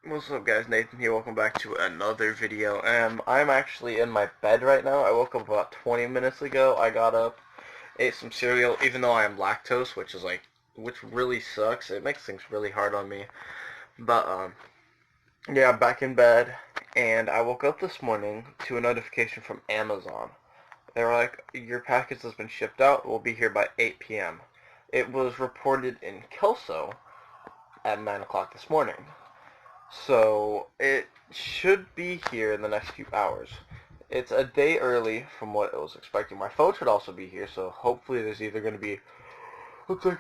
What's up guys, Nathan here, welcome back to another video. I'm actually in my bed right now. I woke up about 20 minutes ago. I got up, ate some cereal, even though I am lactose, which really sucks. It makes things really hard on me. But, yeah, I'm back in bed, and I woke up this morning to a notification from Amazon. They were like, your package has been shipped out, it will be here by 8 p.m. It was reported in Kelso at 9 o'clock this morning. So it should be here in the next few hours. It's a day early from what I was expecting. My phone should also be here, so hopefully there's either going to be, let's say,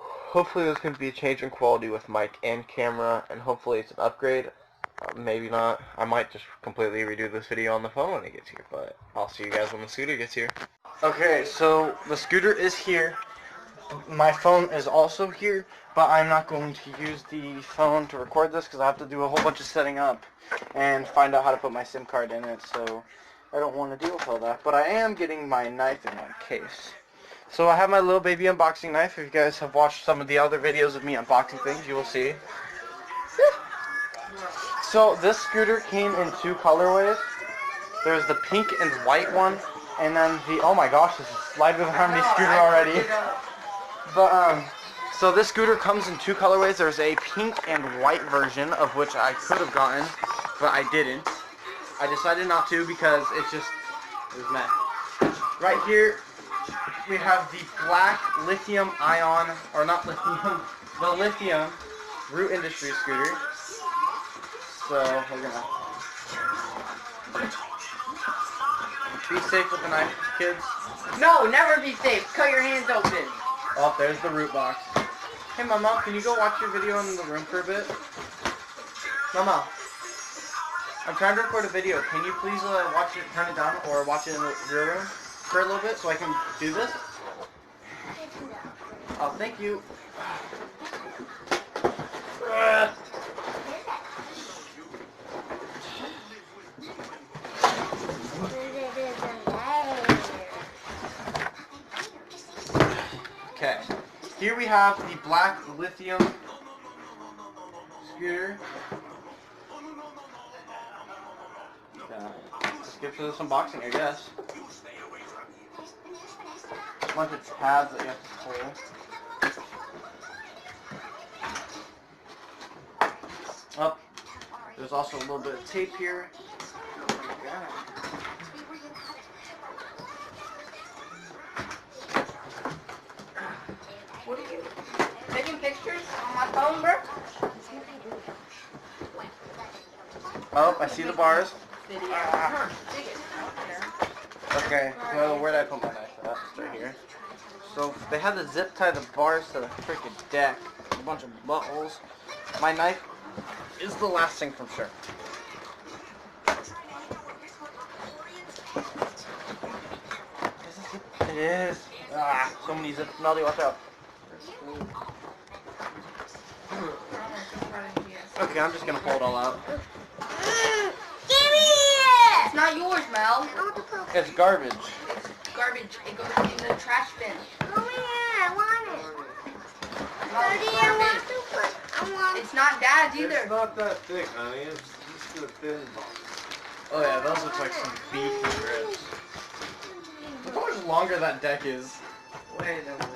hopefully there's going to be a change in quality with mic and camera, and hopefully it's an upgrade. Maybe not. I might just completely redo this video on the phone when it gets here, but I'll see you guys when the scooter gets here. Okay, so the scooter is here. My phone is also here, but I'm not going to use the phone to record this because I have to do a whole bunch of setting up and find out how to put my SIM card in it, so I don't want to deal with all that. But I am getting my knife in my case. So I have my little baby unboxing knife. If you guys have watched some of the other videos of me unboxing things, you will see. So this scooter came in two colorways. There's the pink and white one, and then the, oh my gosh, this is Slide with Harmony scooter already. But, so this scooter comes in two colorways. There's a pink and white version, of which I could have gotten, but I didn't. I decided not to because it was meh. Right here, we have the black lithium ion, or not lithium, the lithium Root Industry scooter. So, we're gonna be safe with the knife, kids. No, never be safe. Cut your hands open. Oh, there's the root box. Hey, Mama, can you go watch your video in the room for a bit? Mama, I'm trying to record a video. Can you please watch it, turn it down, or watch it in the real room for a little bit so I can do this? Oh, thank you. Okay, here we have the black lithium scooter. Let's get to this unboxing, I guess. A bunch of tabs that you have to pull. Oh, there's also a little bit of tape here. What are you taking pictures on my phone, bro? Oh, I see the bars. Video. Okay, well, where did I put my knife at? It's right here. So, they had to zip tie the bars to the freaking deck. A bunch of buttholes. My knife is the last thing from sure. It is. Ah, so many zips. Melody, watch out. Okay, I'm just gonna pull it all out. It's not yours, Mel. It's garbage. It's garbage. It goes in the trash bin. Oh yeah, I want it. No, it's not Dad's either. It's not that thick, honey. It's just a thin box. Oh yeah, those look like some beefy grips. Look how much longer that deck is. Wait a minute.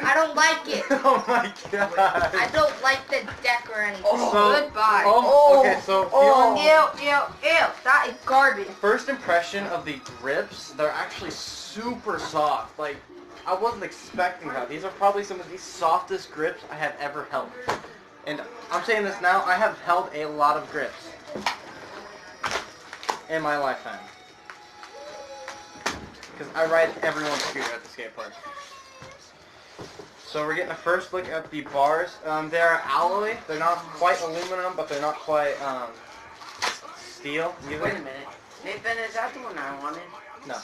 I don't like it. Oh my god. I don't like the deck or anything. So- Goodbye. Okay, so Ew. That is garbage. first impression of the grips, they're actually super soft. Like, I wasn't expecting that. These are probably some of the softest grips I have ever held. And I'm saying this now, I have held a lot of grips in my lifetime. Because I ride everyone's scooter at the skate park. So we're getting a first look at the bars. They're alloy. They're not quite aluminum, but they're not quite steel either. Wait a minute. Nathan, is that the one I wanted? No.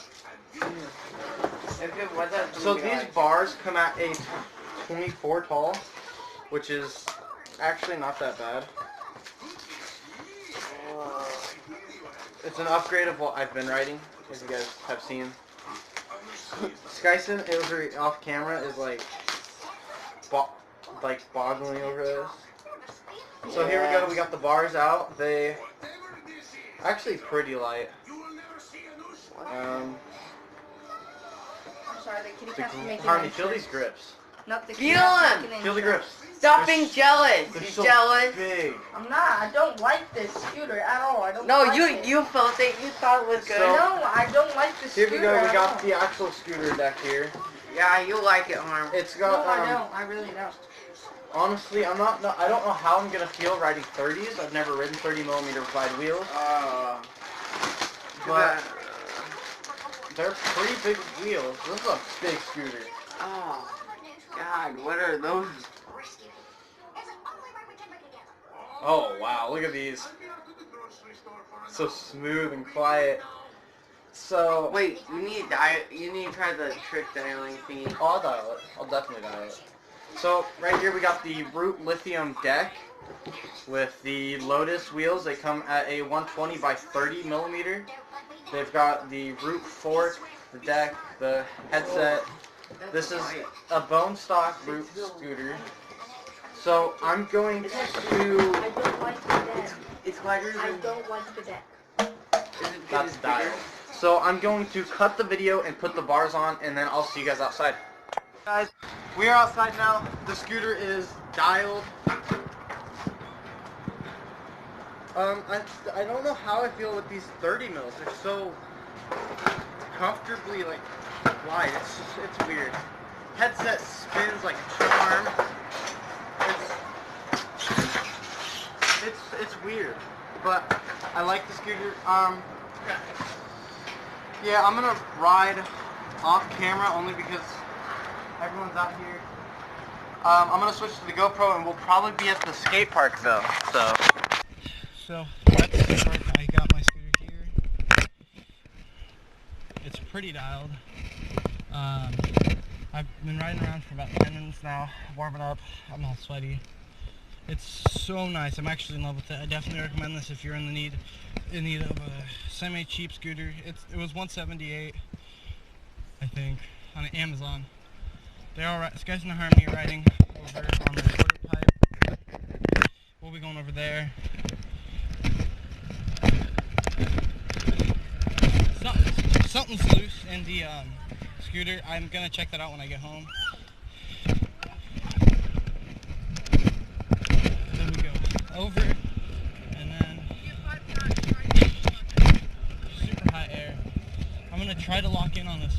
Okay, what's that? So these bars come at a 24 tall, which is actually not that bad. It's an upgrade of what I've been riding, as you guys have seen. Skyson, it was off camera, is like boggling over this. So here we go. We got the bars out. They actually pretty light. I'm sorry, the kitty cat's making Harmony, feel these grips. Not the Feel cat's them. making Feel the grips. Stop being jealous. They're You so jealous? big. I'm not. I don't like this scooter at all. I don't No, like it. you felt it. You thought it was good. So- No, I don't like this Here scooter we go. We at got all. the actual scooter deck here. Yeah, you like it, Harm. It's No, got. I don't. I really don't. Honestly, I don't know how I'm gonna feel riding 30s. I've never ridden 30mm wide wheels, but they're pretty big wheels. This is a big scooter. Oh, God, what are those? Oh wow, look at these. So smooth and quiet. So Wait, you need to try the trick dialing thingy. oh, I'll dial it. I'll definitely dial it. So right here we got the Root Lithium deck with the Lotus wheels. They come at a 120 by 30mm. They've got the Root fork, the deck, the headset. This is a bone stock Root scooter. So I'm going to. I don't like the deck. It's lighter I than. don't like the deck. That's dialed. So I'm going to cut the video and put the bars on, and then I'll see you guys outside. Guys, we are outside now. The scooter is dialed. I don't know how I feel with these 30 mils. They're so comfortably like wide. It's weird. Headset spins like a charm. It's weird, but I like the scooter. Yeah, I'm gonna ride off camera only because everyone's out here. I'm gonna switch to the GoPro, and we'll probably be at the skate park though. So at the skate park, I got my scooter here. It's pretty dialed. I've been riding around for about 10 minutes now, warming up. I'm all sweaty. It's so nice. I'm actually in love with it. I definitely recommend this if you're in need of a semi-cheap scooter. It was $178, I think, on Amazon. They're all right. Skies and Harmony riding over on the quarter pipe. We'll be going over there. Something's loose in the scooter. I'm gonna check that out when I get home. Then we go over, and then super hot air. I'm gonna try to lock in on this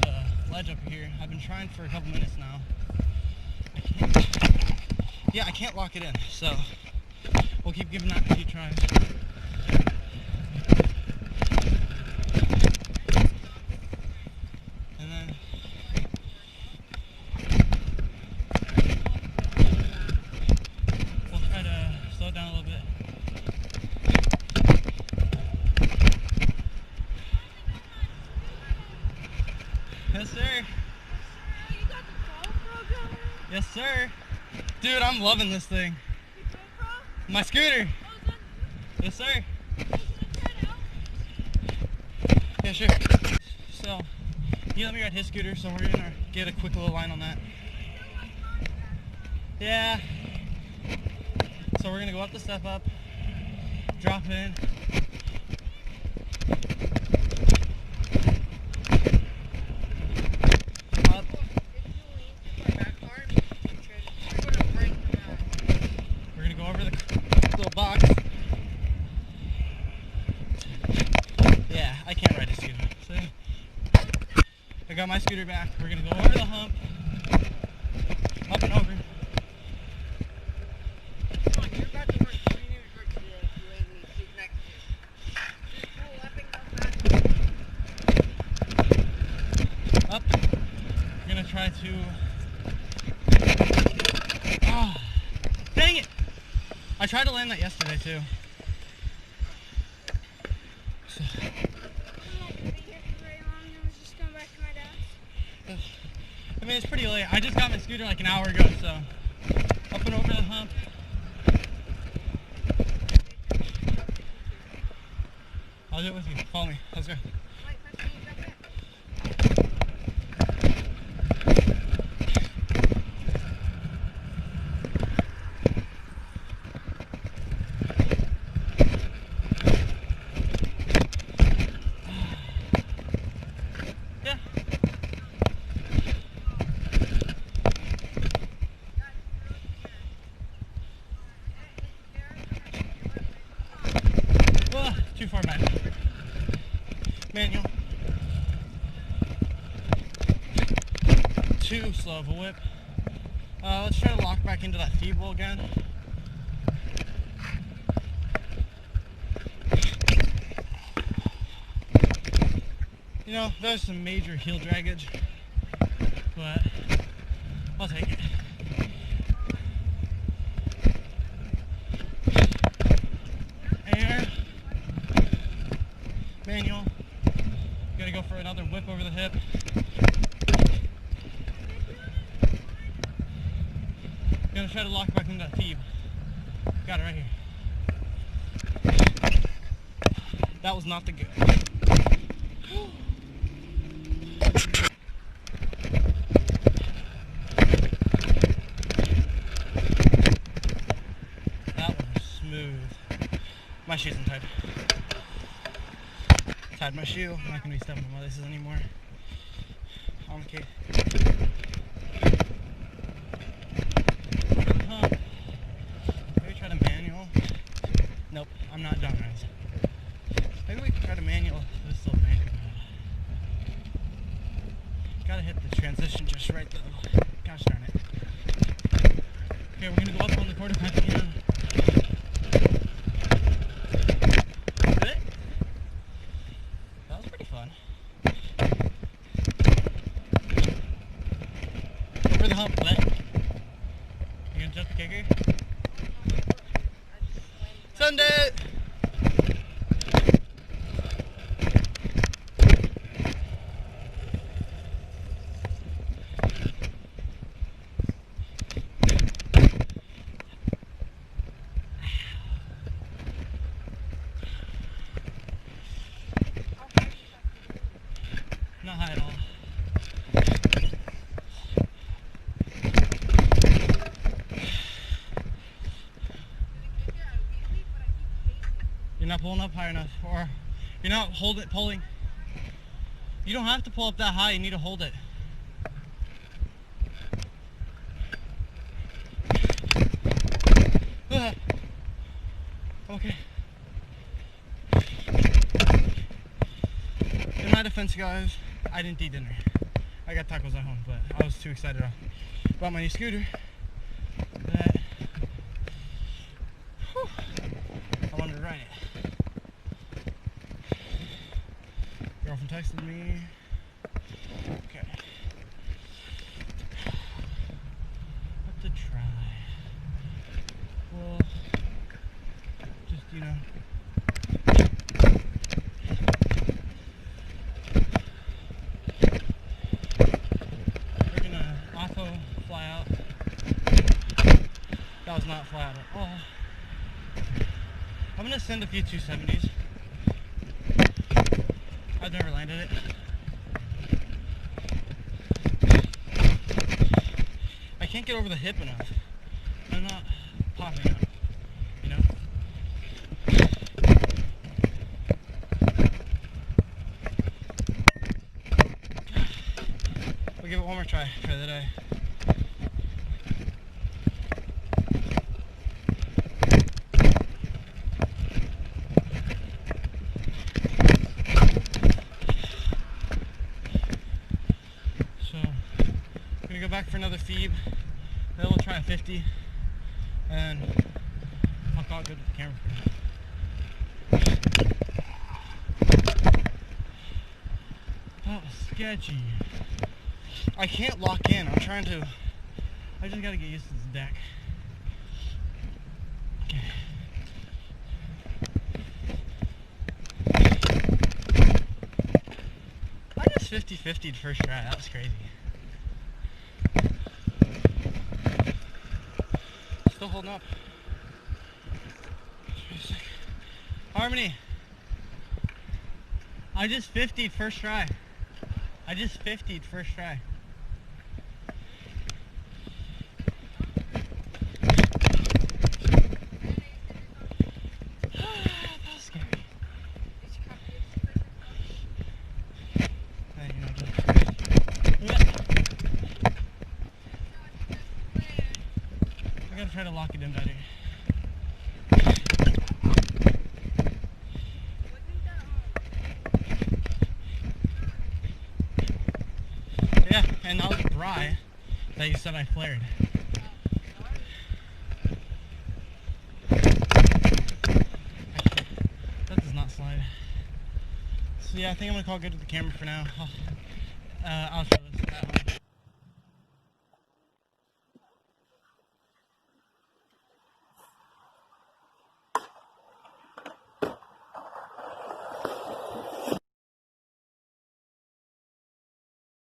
ledge up here. I've been trying for a couple minutes now. I can't lock it in, so we'll keep giving that a few tries. And then we'll try to slow it down a little bit. Yes, sir. Yes, sir. Dude, I'm loving this thing. My scooter. Yes, sir. Yeah, sure. So, he let me ride his scooter, so we're gonna get a quick little line on that. Yeah. So we're gonna go up the step up, drop in. Up. We're gonna go over the little box. Yeah, I can't ride a scooter. So I got my scooter back. We're gonna go over the hump, up and over. Up. We're gonna try to. Oh, dang it! I tried to land that yesterday too. So, I mean, it's pretty late. I just got my scooter like an hour ago, so up and over the hump. I'll do it with you. Follow me. Let's go. too slow of a whip. Let's try to lock back into that feeble again. You know, there's some major heel draggage, but I'll take it. Air, manual, gotta go for another whip over the hip. Gonna try to lock back into that feeb. Got it right here. That was not the good. That one was smooth. My shoe's untied. Tied my shoe. I'm not gonna be stepping on my laces anymore. On the case. Maybe try to manual. Nope, I'm not done, guys. Maybe we can try to manual. This is still manual. Gotta hit the transition just right though. Gosh darn it. Okay, we're gonna go up on the quarter pipe again. Good. That was pretty fun. Over the hump, let. You gonna jump the kicker? Sunday! Not high at all. You're not pulling up high enough, or you're not pulling. You don't have to pull up that high, you need to hold it. Okay. In my defense, guys, I didn't eat dinner. I got tacos at home, but I was too excited about my new scooter that I wanted to ride it. Girlfriend texted me. Okay. What to try? Well, just, you know. We're gonna auto fly out. That was not fly out at all. I'm gonna send a few 270s. I've never landed it. I can't get over the hip enough. I'm not popping up, you know? We'll give it one more try for the day. Go back for another feed, then we'll try a 50, and I'll call it good with the camera. That was sketchy. I can't lock in. I just gotta get used to this deck. Okay. I just 50-50'd first try. That was crazy. Still holding up. Harmony. I just 50'd first try. I just 50'd first try. That was scary. Hey, you know, I gotta try to lock it in better. Yeah. and that was Bry that you said I flared. That does not slide. So yeah, I think I'm gonna call good with the camera for now. I'll show